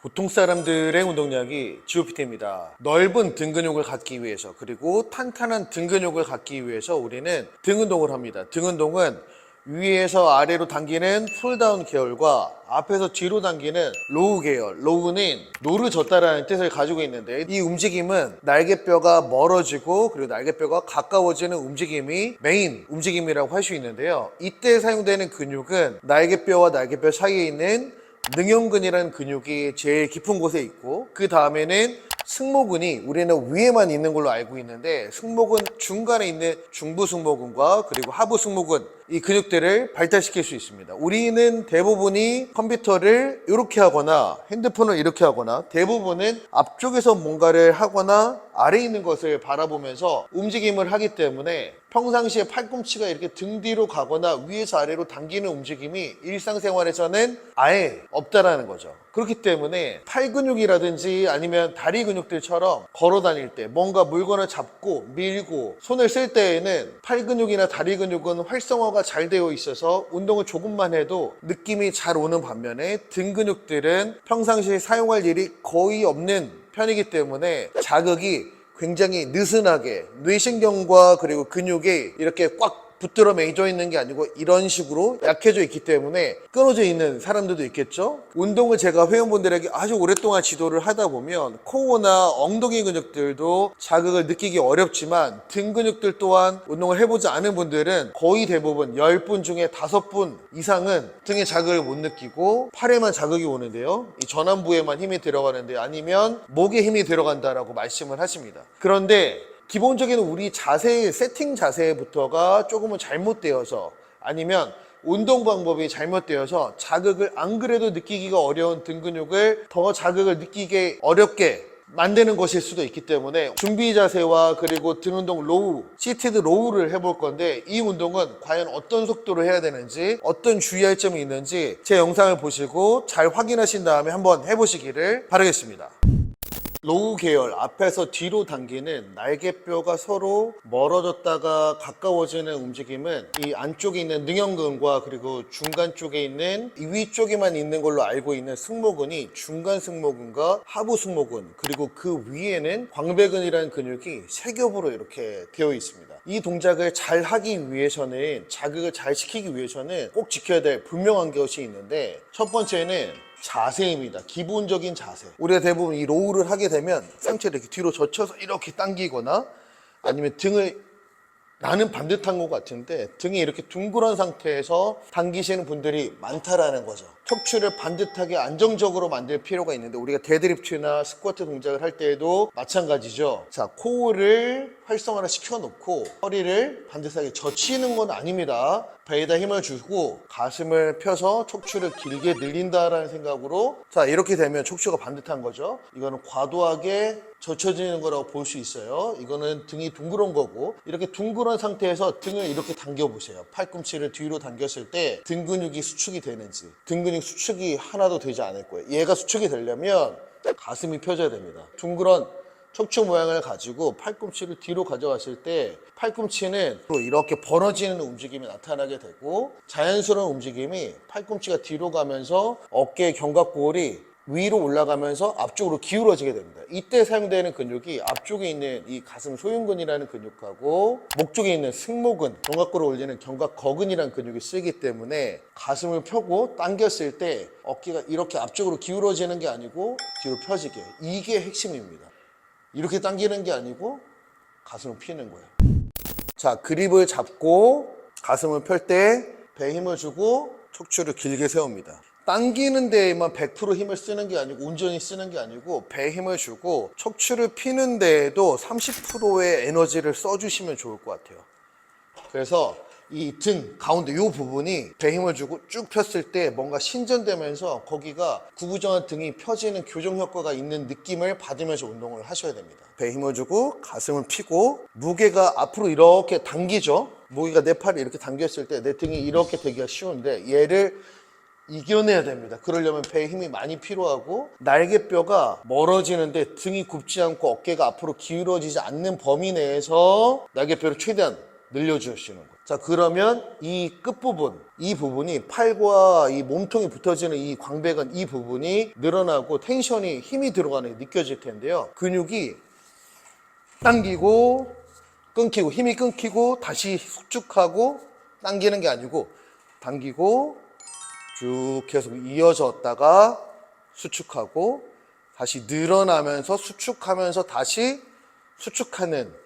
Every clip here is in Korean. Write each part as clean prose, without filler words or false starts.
보통 사람들의 운동량이 GOPT입니다. 넓은 등 근육을 갖기 위해서, 그리고 탄탄한 등 근육을 갖기 위해서 우리는 등 운동을 합니다. 등 운동은 위에서 아래로 당기는 풀다운 계열과 앞에서 뒤로 당기는 로우 계열, 로우는 노를 젓다라는 뜻을 가지고 있는데, 이 움직임은 날개뼈가 멀어지고 그리고 날개뼈가 가까워지는 움직임이 메인 움직임이라고 할 수 있는데요. 이때 사용되는 근육은 날개뼈와 날개뼈 사이에 있는 능형근이라는 근육이 제일 깊은 곳에 있고, 그 다음에는 승모근이 우리는 위에만 있는 걸로 알고 있는데, 승모근 중간에 있는 중부 승모근과 그리고 하부 승모근, 이 근육들을 발달시킬 수 있습니다. 우리는 대부분이 컴퓨터를 이렇게 하거나 핸드폰을 이렇게 하거나 대부분은 앞쪽에서 뭔가를 하거나 아래에 있는 것을 바라보면서 움직임을 하기 때문에 평상시에 팔꿈치가 이렇게 등 뒤로 가거나 위에서 아래로 당기는 움직임이 일상생활에서는 아예 없다라는 거죠. 그렇기 때문에 팔 근육이라든지 아니면 다리 근육들처럼 걸어 다닐 때 뭔가 물건을 잡고 밀고 손을 쓸 때에는 팔 근육이나 다리 근육은 활성화가 잘 되어 있어서 운동을 조금만 해도 느낌이 잘 오는 반면에 등 근육들은 평상시에 사용할 일이 거의 없는 편이기 때문에 자극이 굉장히 느슨하게 뇌신경과 그리고 근육이 이렇게 꽉 붙들어 매져 있는 게 아니고 이런 식으로 약해져 있기 때문에 끊어져 있는 사람들도 있겠죠. 운동을 제가 회원분들에게 아주 오랫동안 지도를 하다 보면 코어나 엉덩이 근육들도 자극을 느끼기 어렵지만 등 근육들 또한 운동을 해보지 않은 분들은 거의 대부분 10분 중에 5분 이상은 등에 자극을 못 느끼고 팔에만 자극이 오는데요, 이 전완부에만 힘이 들어가는데 아니면 목에 힘이 들어간다라고 말씀을 하십니다. 그런데 기본적인 우리 자세, 세팅 자세부터가 조금은 잘못되어서 아니면 운동 방법이 잘못되어서 자극을 안 그래도 느끼기가 어려운 등 근육을 더 자극을 느끼게 어렵게 만드는 것일 수도 있기 때문에 준비 자세와 그리고 등 운동 로우, 시티드 로우를 해볼 건데, 이 운동은 과연 어떤 속도로 해야 되는지 어떤 주의할 점이 있는지 제 영상을 보시고 잘 확인하신 다음에 한번 해보시기를 바라겠습니다. 로우 계열, 앞에서 뒤로 당기는 날개뼈가 서로 멀어졌다가 가까워지는 움직임은 이 안쪽에 있는 능형근과 그리고 중간 쪽에 있는 이 위쪽에만 있는 걸로 알고 있는 승모근이 중간 승모근과 하부 승모근, 그리고 그 위에는 광배근이라는 근육이 세 겹으로 이렇게 되어 있습니다. 이 동작을 잘 하기 위해서는, 자극을 잘 시키기 위해서는 꼭 지켜야 될 분명한 것이 있는데, 첫 번째는 자세입니다. 기본적인 자세. 우리가 대부분 이 로우를 하게 되면 상체를 이렇게 뒤로 젖혀서 이렇게 당기거나 아니면 등을, 나는 반듯한 것 같은데 등이 이렇게 둥그런 상태에서 당기시는 분들이 많다라는 거죠. 척추를 반듯하게 안정적으로 만들 필요가 있는데, 우리가 데드리프트나 스쿼트 동작을 할 때에도 마찬가지죠. 자, 코어를 활성화를 시켜놓고 허리를 반듯하게 젖히는 건 아닙니다. 배에다 힘을 주고 가슴을 펴서 척추를 길게 늘린다라는 생각으로, 자, 이렇게 되면 척추가 반듯한 거죠. 이거는 과도하게 젖혀지는 거라고 볼 수 있어요. 이거는 등이 둥그런 거고, 이렇게 둥그런 상태에서 등을 이렇게 당겨보세요. 팔꿈치를 뒤로 당겼을 때 등 근육이 수축이 되는지. 등 근육 수축이 하나도 되지 않을 거예요. 얘가 수축이 되려면 가슴이 펴져야 됩니다. 둥그런 척추 모양을 가지고 팔꿈치를 뒤로 가져갔을 때 팔꿈치는 이렇게 벌어지는 움직임이 나타나게 되고, 자연스러운 움직임이 팔꿈치가 뒤로 가면서 어깨 견갑골이 위로 올라가면서 앞쪽으로 기울어지게 됩니다. 이때 사용되는 근육이 앞쪽에 있는 이 가슴 소흉근이라는 근육하고 목 쪽에 있는 승모근, 견갑골을 올리는 견갑거근이라는 근육이 쓰이기 때문에 가슴을 펴고 당겼을 때 어깨가 이렇게 앞쪽으로 기울어지는 게 아니고 뒤로 펴지게, 이게 핵심입니다. 이렇게 당기는 게 아니고 가슴을 피는 거예요. 자, 그립을 잡고 가슴을 펼 때 배에 힘을 주고 척추를 길게 세웁니다. 당기는 데에만 100% 힘을 쓰는 게 아니고, 온전히 쓰는 게 아니고 배에 힘을 주고 척추를 피는 데에도 30%의 에너지를 써주시면 좋을 것 같아요. 그래서 이 등 가운데 이 부분이 배에 힘을 주고 쭉 폈을 때 뭔가 신전되면서 거기가 구부정한 등이 펴지는 교정 효과가 있는 느낌을 받으면서 운동을 하셔야 됩니다. 배에 힘을 주고 가슴을 펴고 무게가 앞으로 이렇게 당기죠. 무게가 내 팔이 이렇게 당겼을 때 내 등이 이렇게 되기가 쉬운데, 얘를 이겨내야 됩니다. 그러려면 배에 힘이 많이 필요하고, 날개뼈가 멀어지는데 등이 굽지 않고 어깨가 앞으로 기울어지지 않는 범위 내에서 날개뼈를 최대한 늘려주시는 거예요. 자, 그러면 이 끝부분, 이 부분이 팔과 이 몸통이 붙어지는 이 광배근 이 부분이 늘어나고 텐션이 힘이 들어가는 게 느껴질 텐데요. 근육이 당기고 끊기고 힘이 끊기고 다시 수축하고 당기는 게 아니고 당기고 쭉 계속 이어졌다가 수축하고 다시 늘어나면서 수축하면서 다시 수축하는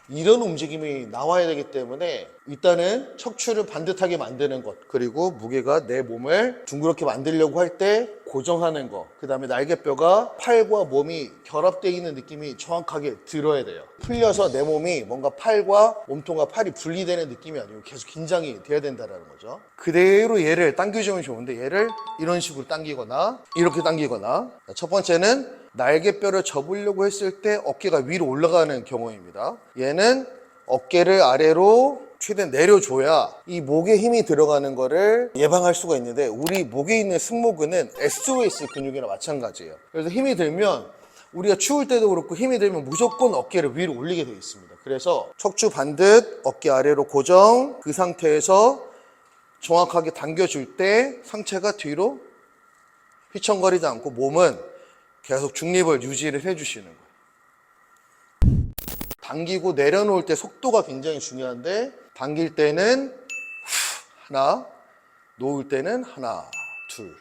이런 움직임이 나와야 되기 때문에 일단은 척추를 반듯하게 만드는 것, 그리고 무게가 내 몸을 둥그렇게 만들려고 할 때 고정하는 것, 그 다음에 날개뼈가 팔과 몸이 결합되어 있는 느낌이 정확하게 들어야 돼요. 풀려서 내 몸이 뭔가 팔과 몸통과 팔이 분리되는 느낌이 아니고 계속 긴장이 돼야 된다는 거죠. 그대로 얘를 당겨주면 좋은데 얘를 이런 식으로 당기거나 이렇게 당기거나, 첫 번째는 날개뼈를 접으려고 했을 때 어깨가 위로 올라가는 경우입니다. 얘는 어깨를 아래로 최대한 내려줘야 이 목에 힘이 들어가는 거를 예방할 수가 있는데, 우리 목에 있는 승모근은 SOS 근육이나 마찬가지예요. 그래서 힘이 들면 우리가 추울 때도 그렇고 힘이 들면 무조건 어깨를 위로 올리게 되어 있습니다. 그래서 척추 반듯, 어깨 아래로 고정, 그 상태에서 정확하게 당겨줄 때 상체가 뒤로 휘청거리지 않고 몸은 계속 중립을 유지를 해주시는 거예요. 당기고 내려놓을 때 속도가 굉장히 중요한데, 당길 때는 하나, 놓을 때는 하나, 둘,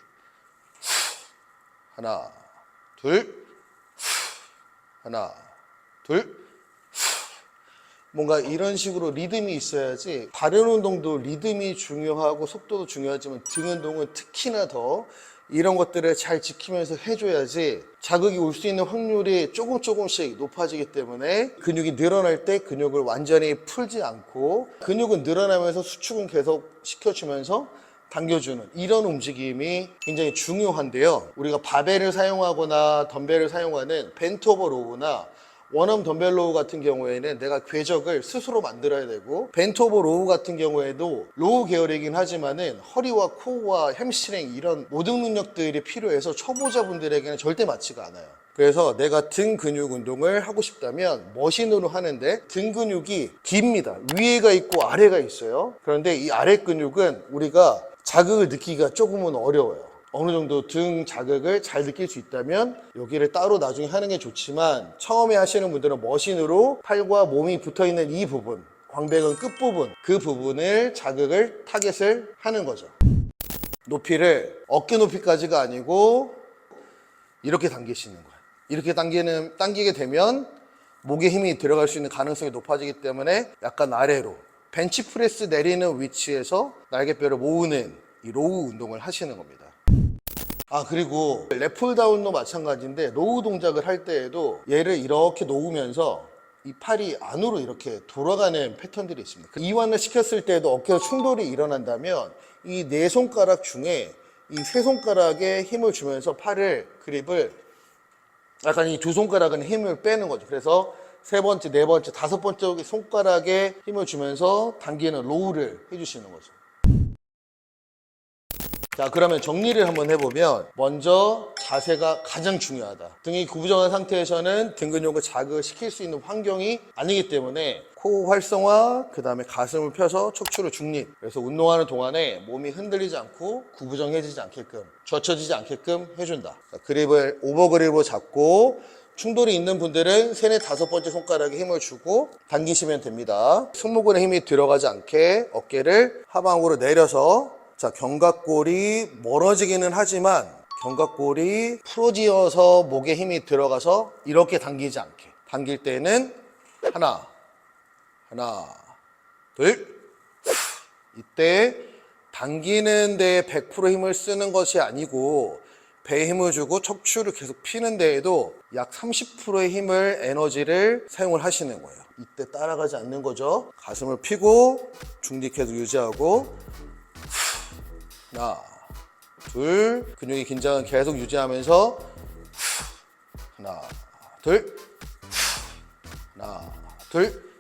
하나, 둘, 하나, 둘. 뭔가 이런 식으로 리듬이 있어야지. 다른 운동도 리듬이 중요하고 속도도 중요하지만 등 운동은 특히나 더 이런 것들을 잘 지키면서 해줘야지 자극이 올 수 있는 확률이 조금씩 높아지기 때문에 근육이 늘어날 때 근육을 완전히 풀지 않고 근육은 늘어나면서 수축은 계속 시켜주면서 당겨주는 이런 움직임이 굉장히 중요한데요. 우리가 바벨을 사용하거나 덤벨을 사용하는 벤트 오버 로우나 원암 덤벨 로우 같은 경우에는 내가 궤적을 스스로 만들어야 되고, 벤트 오버 로우 같은 경우에도 로우 계열이긴 하지만은 허리와 코어와 햄스트링 이런 모든 능력들이 필요해서 초보자분들에게는 절대 맞지가 않아요. 그래서 내가 등 근육 운동을 하고 싶다면 머신으로 하는데 등 근육이 깁니다. 위에가 있고 아래가 있어요. 그런데 이 아래 근육은 우리가 자극을 느끼기가 조금은 어려워요. 어느 정도 등 자극을 잘 느낄 수 있다면 여기를 따로 나중에 하는 게 좋지만, 처음에 하시는 분들은 머신으로 팔과 몸이 붙어있는 이 부분, 광배근 끝부분, 그 부분을 자극을 타겟을 하는 거죠. 높이를 어깨 높이까지가 아니고 이렇게 당기시는 거예요. 이렇게 당기게 되면 목에 힘이 들어갈 수 있는 가능성이 높아지기 때문에 약간 아래로 벤치프레스 내리는 위치에서 날개뼈를 모으는 이 로우 운동을 하시는 겁니다. 그리고 랩풀다운도 마찬가지인데 로우 동작을 할 때에도 얘를 이렇게 놓으면서 이 팔이 안으로 이렇게 돌아가는 패턴들이 있습니다. 이완을 시켰을 때도 어깨와 충돌이 일어난다면 이 네 손가락 중에 이 세 손가락에 힘을 주면서 팔을 그립을 약간 이 두 손가락은 힘을 빼는 거죠. 그래서 세 번째, 네 번째, 다섯 번째 손가락에 힘을 주면서 당기는 로우를 해주시는 거죠. 자, 그러면 정리를 한번 해보면, 먼저 자세가 가장 중요하다. 등이 구부정한 상태에서는 등 근육을 자극을 시킬 수 있는 환경이 아니기 때문에 코 활성화, 그 다음에 가슴을 펴서 척추를 중립. 그래서 운동하는 동안에 몸이 흔들리지 않고 구부정해지지 않게끔, 젖혀지지 않게끔 해준다. 자, 그립을 오버그립으로 잡고 충돌이 있는 분들은 세네 다섯 번째 손가락에 힘을 주고 당기시면 됩니다. 승모근에 힘이 들어가지 않게 어깨를 하방으로 내려서, 자, 견갑골이 멀어지기는 하지만 견갑골이 풀어지어서 목에 힘이 들어가서 이렇게 당기지 않게. 당길 때는 하나, 둘. 이때 당기는 데에 100% 힘을 쓰는 것이 아니고 배에 힘을 주고 척추를 계속 피는 데에도 약 30%의 힘을, 에너지를 사용을 하시는 거예요. 이때 따라가지 않는 거죠. 가슴을 펴고 중립 계속 유지하고, 하나, 둘. 근육의 긴장은 계속 유지하면서 하나, 둘, 하나, 둘.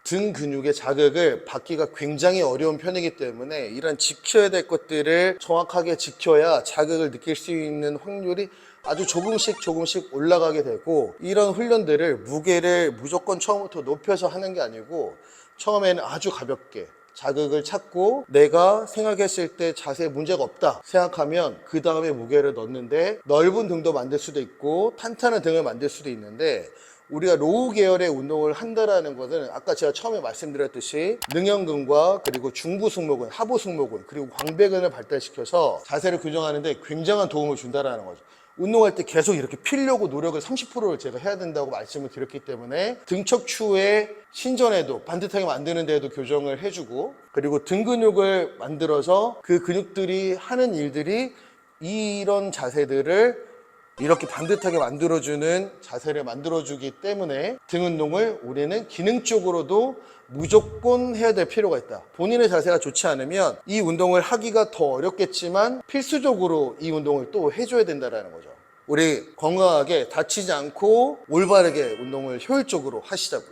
등 근육의 자극을 받기가 굉장히 어려운 편이기 때문에 이런 지켜야 될 것들을 정확하게 지켜야 자극을 느낄 수 있는 확률이 아주 조금씩 올라가게 되고, 이런 훈련들을 무게를 무조건 처음부터 높여서 하는 게 아니고 처음에는 아주 가볍게 자극을 찾고 내가 생각했을 때 자세에 문제가 없다 생각하면 그 다음에 무게를 넣는데, 넓은 등도 만들 수도 있고 탄탄한 등을 만들 수도 있는데, 우리가 로우 계열의 운동을 한다라는 것은 아까 제가 처음에 말씀드렸듯이 능형근과 그리고 중부 승모근, 하부 승모근, 그리고 광배근을 발달시켜서 자세를 교정하는데 굉장한 도움을 준다라는 거죠. 운동할 때 계속 이렇게 피려고 노력을 30%를 제가 해야 된다고 말씀을 드렸기 때문에 등척추의 신전에도 반듯하게 만드는 데에도 교정을 해주고, 그리고 등 근육을 만들어서 그 근육들이 하는 일들이 이런 자세들을 이렇게 반듯하게 만들어주는 자세를 만들어주기 때문에 등 운동을 우리는 기능적으로도 무조건 해야 될 필요가 있다. 본인의 자세가 좋지 않으면 이 운동을 하기가 더 어렵겠지만 필수적으로 이 운동을 또 해줘야 된다는 거죠. 우리 건강하게 다치지 않고 올바르게 운동을 효율적으로 하시자고요.